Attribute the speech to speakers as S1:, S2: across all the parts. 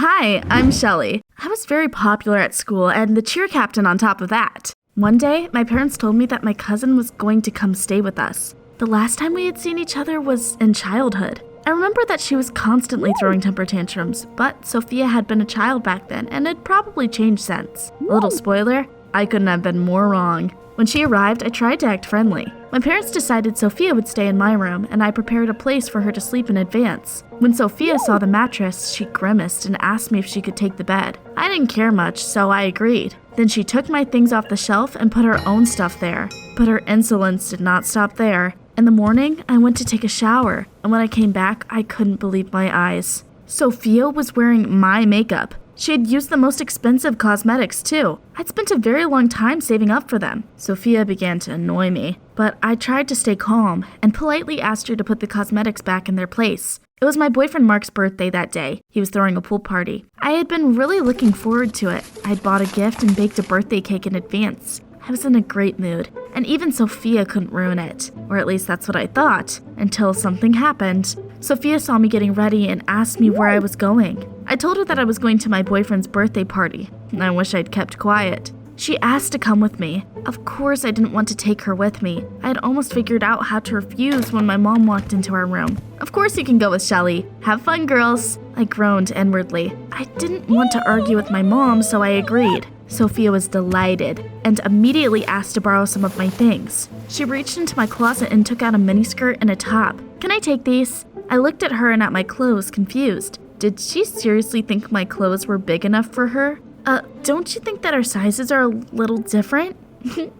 S1: Hi, I'm Shelly. I was very popular at school and the cheer captain on top of that. One day, my parents told me that my cousin was going to come stay with us. The last time we had seen each other was in childhood. I remember that she was constantly throwing temper tantrums, but Sophia had been a child back then and had probably changed since. A little spoiler, I couldn't have been more wrong. When she arrived, I tried to act friendly. My parents decided Sophia would stay in my room, and I prepared a place for her to sleep in advance. When Sophia saw the mattress, she grimaced and asked me if she could take the bed. I didn't care much, so I agreed. Then she took my things off the shelf and put her own stuff there. But her insolence did not stop there. In the morning, I went to take a shower, and when I came back, I couldn't believe my eyes. Sophia was wearing my makeup. She had used the most expensive cosmetics, too. I'd spent a very long time saving up for them. Sophia began to annoy me, but I tried to stay calm and politely asked her to put the cosmetics back in their place. It was my boyfriend Mark's birthday that day. He was throwing a pool party. I had been really looking forward to it. I'd bought a gift and baked a birthday cake in advance. I was in a great mood, and even Sophia couldn't ruin it. Or at least that's what I thought, until something happened. Sophia saw me getting ready and asked me where I was going. I told her that I was going to my boyfriend's birthday party, and I wish I'd kept quiet. She asked to come with me. Of course I didn't want to take her with me. I had almost figured out how to refuse when my mom walked into our room. Of course you can go with Shelly. Have fun, girls. I groaned inwardly. I didn't want to argue with my mom, so I agreed. Sophia was delighted and immediately asked to borrow some of my things. She reached into my closet and took out a miniskirt and a top. Can I take these? I looked at her and at my clothes, confused. Did she seriously think my clothes were big enough for her? Don't you think that our sizes are a little different?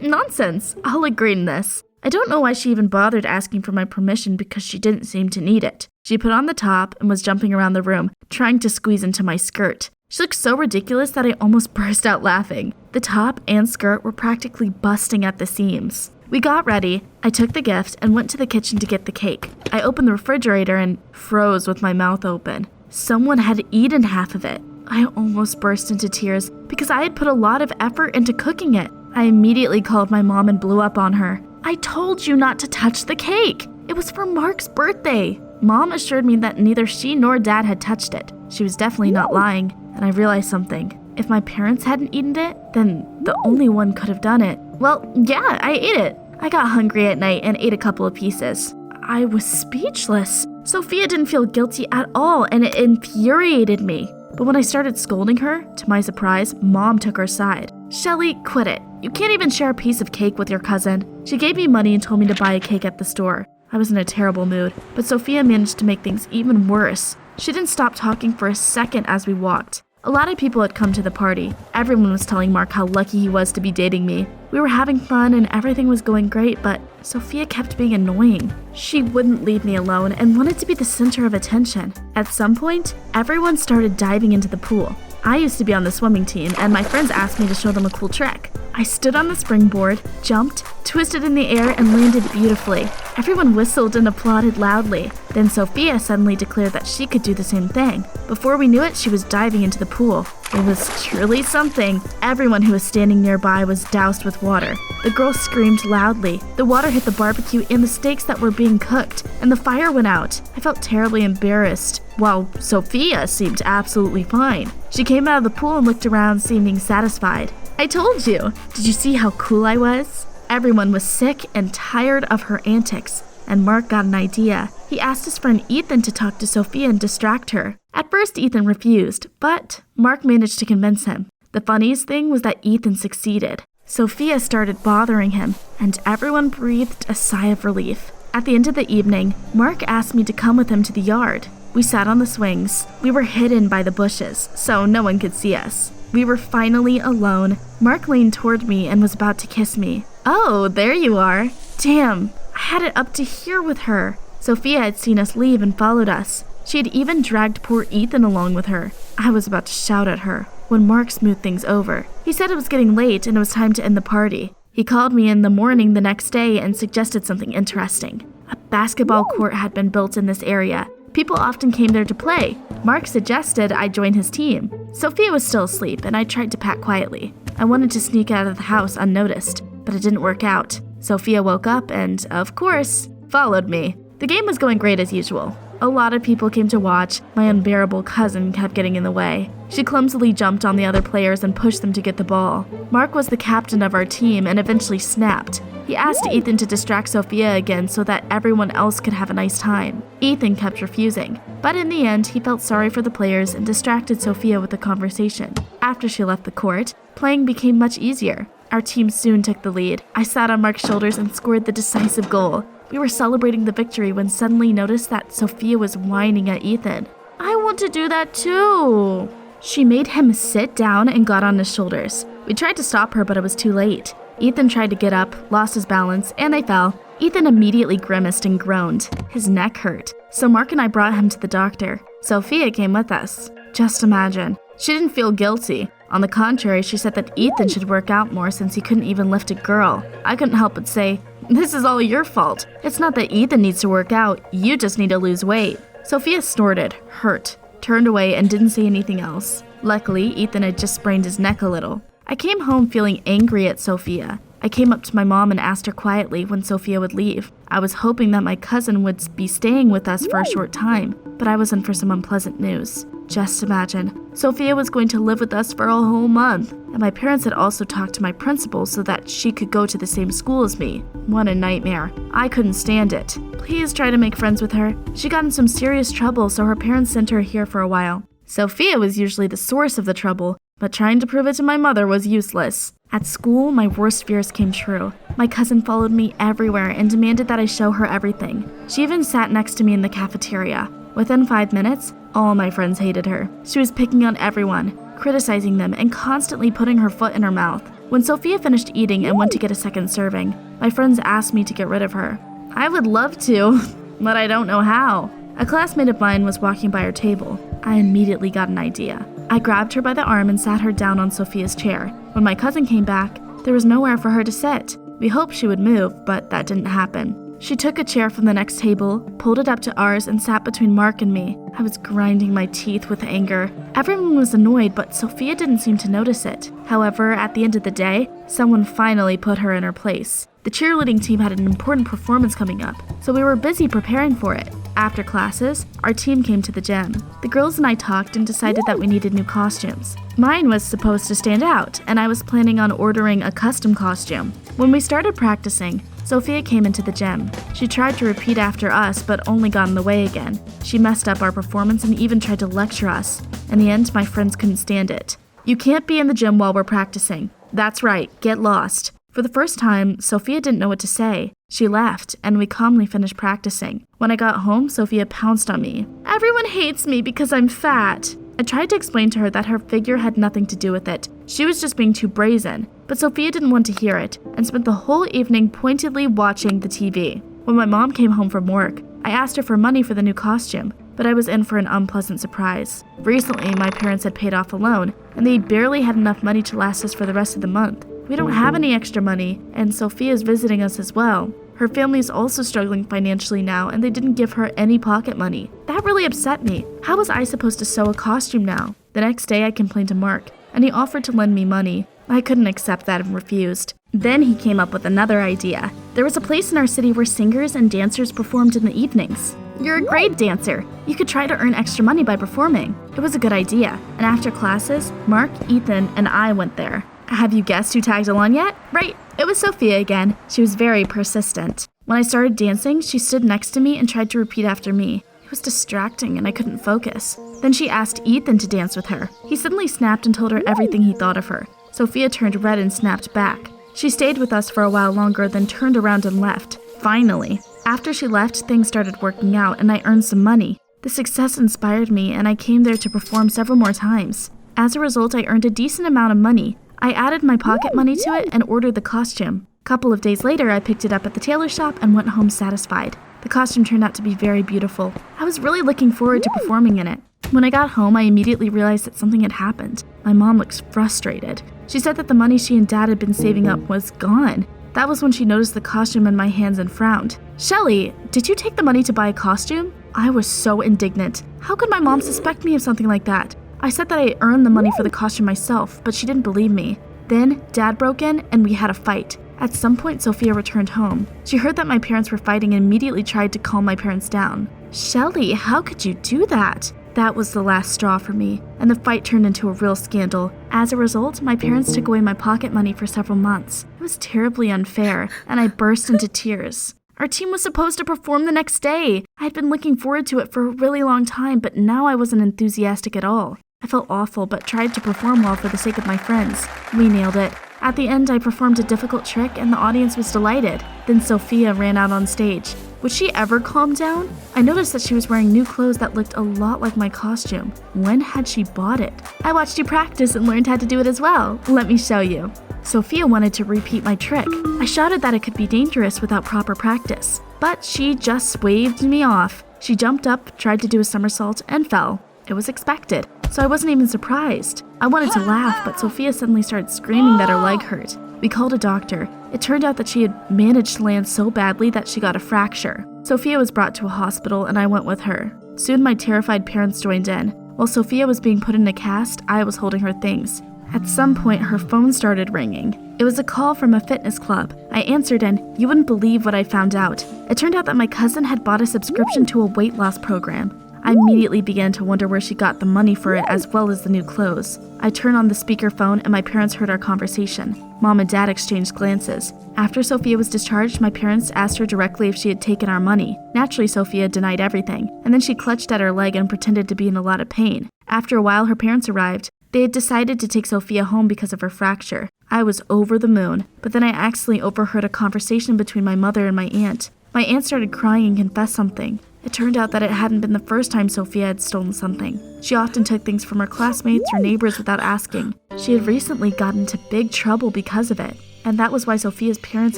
S1: Nonsense. I'll agree in this. I don't know why she even bothered asking for my permission because she didn't seem to need it. She put on the top and was jumping around the room, trying to squeeze into my skirt. She looked so ridiculous that I almost burst out laughing. The top and skirt were practically busting at the seams. We got ready. I took the gift and went to the kitchen to get the cake. I opened the refrigerator and froze with my mouth open. Someone had eaten half of it. I almost burst into tears because I had put a lot of effort into cooking it. I immediately called my mom and blew up on her. I told you not to touch the cake. It was for Mark's birthday. Mom assured me that neither she nor Dad had touched it. She was definitely not lying, and I realized something. If my parents hadn't eaten it, then the only one could have done it. Well, yeah, I ate it. I got hungry at night and ate a couple of pieces. I was speechless. Sophia didn't feel guilty at all, and it infuriated me. But when I started scolding her, to my surprise, Mom took her side. Shelly, quit it. You can't even share a piece of cake with your cousin. She gave me money and told me to buy a cake at the store. I was in a terrible mood, but Sophia managed to make things even worse. She didn't stop talking for a second as we walked. A lot of people had come to the party. Everyone was telling Mark how lucky he was to be dating me. We were having fun and everything was going great, but Sophia kept being annoying. She wouldn't leave me alone and wanted to be the center of attention. At some point, everyone started diving into the pool. I used to be on the swimming team, and my friends asked me to show them a cool trick. I stood on the springboard, jumped, twisted in the air, and landed beautifully. Everyone whistled and applauded loudly. Then Sophia suddenly declared that she could do the same thing. Before we knew it, she was diving into the pool. It was truly something. Everyone who was standing nearby was doused with water. The girl screamed loudly. The water hit the barbecue and the steaks that were being cooked, and the fire went out. I felt terribly embarrassed, while Sophia seemed absolutely fine. She came out of the pool and looked around, seeming satisfied. I told you! Did you see how cool I was? Everyone was sick and tired of her antics, and Mark got an idea. He asked his friend Ethan to talk to Sophia and distract her. At first, Ethan refused, but Mark managed to convince him. The funniest thing was that Ethan succeeded. Sophia started bothering him, and everyone breathed a sigh of relief. At the end of the evening, Mark asked me to come with him to the yard. We sat on the swings. We were hidden by the bushes, so no one could see us. We were finally alone. Mark leaned toward me and was about to kiss me. Oh, there you are. Damn, I had it up to here with her. Sophia had seen us leave and followed us. She had even dragged poor Ethan along with her. I was about to shout at her when Mark smoothed things over. He said it was getting late and it was time to end the party. He called me in the morning the next day and suggested something interesting. A basketball court had been built in this area. People often came there to play. Mark suggested I join his team. Sophia was still asleep, and I tried to pat quietly. I wanted to sneak out of the house unnoticed, but it didn't work out. Sophia woke up and, of course, followed me. The game was going great as usual. A lot of people came to watch. My unbearable cousin kept getting in the way. She clumsily jumped on the other players and pushed them to get the ball. Mark was the captain of our team and eventually snapped. He asked Ethan to distract Sophia again so that everyone else could have a nice time. Ethan kept refusing, but in the end, he felt sorry for the players and distracted Sophia with the conversation. After she left the court, playing became much easier. Our team soon took the lead. I sat on Mark's shoulders and scored the decisive goal. We were celebrating the victory when suddenly noticed that Sophia was whining at Ethan. I want to do that too. She made him sit down and got on his shoulders. We tried to stop her, but it was too late. Ethan tried to get up, lost his balance, and they fell. Ethan immediately grimaced and groaned. His neck hurt, so Mark and I brought him to the doctor. Sophia came with us. Just imagine. She didn't feel guilty. On the contrary, she said that Ethan should work out more since he couldn't even lift a girl. I couldn't help but say, "This is all your fault. It's not that Ethan needs to work out, you just need to lose weight." Sophia snorted, hurt, turned away, and didn't say anything else. Luckily, Ethan had just sprained his neck a little. I came home feeling angry at Sophia. I came up to my mom and asked her quietly when Sophia would leave. I was hoping that my cousin would be staying with us for a short time, but I was in for some unpleasant news. Just imagine, Sophia was going to live with us for a whole month, and my parents had also talked to my principal so that she could go to the same school as me. What a nightmare. I couldn't stand it. Please try to make friends with her. She got in some serious trouble, so her parents sent her here for a while. Sophia was usually the source of the trouble, but trying to prove it to my mother was useless. At school, my worst fears came true. My cousin followed me everywhere and demanded that I show her everything. She even sat next to me in the cafeteria. Within 5 minutes, all my friends hated her. She was picking on everyone, criticizing them, and constantly putting her foot in her mouth. When Sophia finished eating and went to get a second serving, my friends asked me to get rid of her. I would love to, but I don't know how. A classmate of mine was walking by her table. I immediately got an idea. I grabbed her by the arm and sat her down on Sophia's chair. When my cousin came back, there was nowhere for her to sit. We hoped she would move, but that didn't happen. She took a chair from the next table, pulled it up to ours, and sat between Mark and me. I was grinding my teeth with anger. Everyone was annoyed, but Sophia didn't seem to notice it. However, at the end of the day, someone finally put her in her place. The cheerleading team had an important performance coming up, so we were busy preparing for it. After classes, our team came to the gym. The girls and I talked and decided that we needed new costumes. Mine was supposed to stand out, and I was planning on ordering a custom costume. When we started practicing, Sophia came into the gym. She tried to repeat after us, but only got in the way again. She messed up our performance and even tried to lecture us. In the end, my friends couldn't stand it. "You can't be in the gym while we're practicing." "That's right, get lost." For the first time, Sophia didn't know what to say. She left, and we calmly finished practicing. When I got home, Sophia pounced on me. "Everyone hates me because I'm fat." I tried to explain to her that her figure had nothing to do with it. She was just being too brazen. But Sophia didn't want to hear it, and spent the whole evening pointedly watching the TV. When my mom came home from work, I asked her for money for the new costume, but I was in for an unpleasant surprise. Recently, my parents had paid off a loan, and they barely had enough money to last us for the rest of the month. We don't have any extra money, and Sophia is visiting us as well. Her family is also struggling financially now, and they didn't give her any pocket money. That really upset me. How was I supposed to sew a costume now? The next day, I complained to Mark, and he offered to lend me money. I couldn't accept that and refused. Then he came up with another idea. There was a place in our city where singers and dancers performed in the evenings. "You're a great dancer. You could try to earn extra money by performing." It was a good idea, and after classes, Mark, Ethan, and I went there. Have you guessed who tagged along yet? Right, it was Sophia again. She was very persistent. When I started dancing, she stood next to me and tried to repeat after me. It was distracting and I couldn't focus. Then she asked Ethan to dance with her. He suddenly snapped and told her everything he thought of her. Sophia turned red and snapped back. She stayed with us for a while longer, then turned around and left. Finally. After she left, things started working out and I earned some money. The success inspired me and I came there to perform several more times. As a result, I earned a decent amount of money. I added my pocket money to it and ordered the costume. A couple of days later, I picked it up at the tailor shop and went home satisfied. The costume turned out to be very beautiful. I was really looking forward to performing in it. When I got home, I immediately realized that something had happened. My mom looked frustrated. She said that the money she and Dad had been saving up was gone. That was when she noticed the costume in my hands and frowned. "Shelly, did you take the money to buy a costume?" I was so indignant. How could my mom suspect me of something like that? I said that I earned the money for the costume myself, but she didn't believe me. Then, Dad broke in and we had a fight. At some point, Sophia returned home. She heard that my parents were fighting and immediately tried to calm my parents down. Shelly, how could you do that? That was the last straw for me, and the fight turned into a real scandal. As a result, my parents took away my pocket money for several months. It was terribly unfair, and I burst into tears. Our team was supposed to perform the next day. I had been looking forward to it for a really long time, but now I wasn't enthusiastic at all. I felt awful, but tried to perform well for the sake of my friends. We nailed it. At the end, I performed a difficult trick, and the audience was delighted. Then Sophia ran out on stage. Would she ever calm down? I noticed that she was wearing new clothes that looked a lot like my costume. When had she bought it? I watched you practice and learned how to do it as well. Let me show you. Sophia wanted to repeat my trick. I shouted that it could be dangerous without proper practice, but she just waved me off. She jumped up, tried to do a somersault, and fell. It was expected, so I wasn't even surprised. I wanted to laugh, but Sophia suddenly started screaming that her leg hurt. We called a doctor. It turned out that she had managed to land so badly that she got a fracture. Sophia was brought to a hospital, and I went with her. Soon my terrified parents joined in. While Sophia was being put in a cast, I was holding her things. At some point, her phone started ringing. It was a call from a fitness club. I answered, and you wouldn't believe what I found out. It turned out that my cousin had bought a subscription to a weight loss program. I immediately began to wonder where she got the money for it as well as the new clothes. I turned on the speakerphone and my parents heard our conversation. Mom and Dad exchanged glances. After Sophia was discharged, my parents asked her directly if she had taken our money. Naturally, Sophia denied everything, and then she clutched at her leg and pretended to be in a lot of pain. After a while, her parents arrived. They had decided to take Sophia home because of her fracture. I was over the moon, but then I accidentally overheard a conversation between my mother and my aunt. My aunt started crying and confessed something. It turned out that it hadn't been the first time Sophia had stolen something. She often took things from her classmates or neighbors without asking. She had recently gotten into big trouble because of it, and that was why Sophia's parents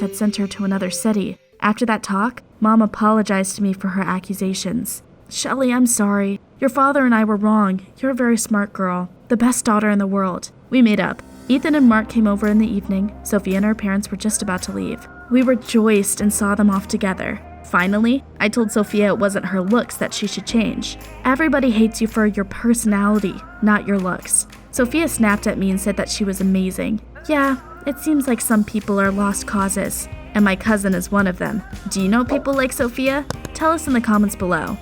S1: had sent her to another city. After that talk, Mom apologized to me for her accusations. Shelly, I'm sorry. Your father and I were wrong. You're a very smart girl. The best daughter in the world. We made up. Ethan and Mark came over in the evening. Sophia and her parents were just about to leave. We rejoiced and saw them off together. Finally, I told Sophia it wasn't her looks that she should change. Everybody hates you for your personality, not your looks. Sophia snapped at me and said that she was amazing. Yeah, it seems like some people are lost causes, and my cousin is one of them. Do you know people like Sophia? Tell us in the comments below.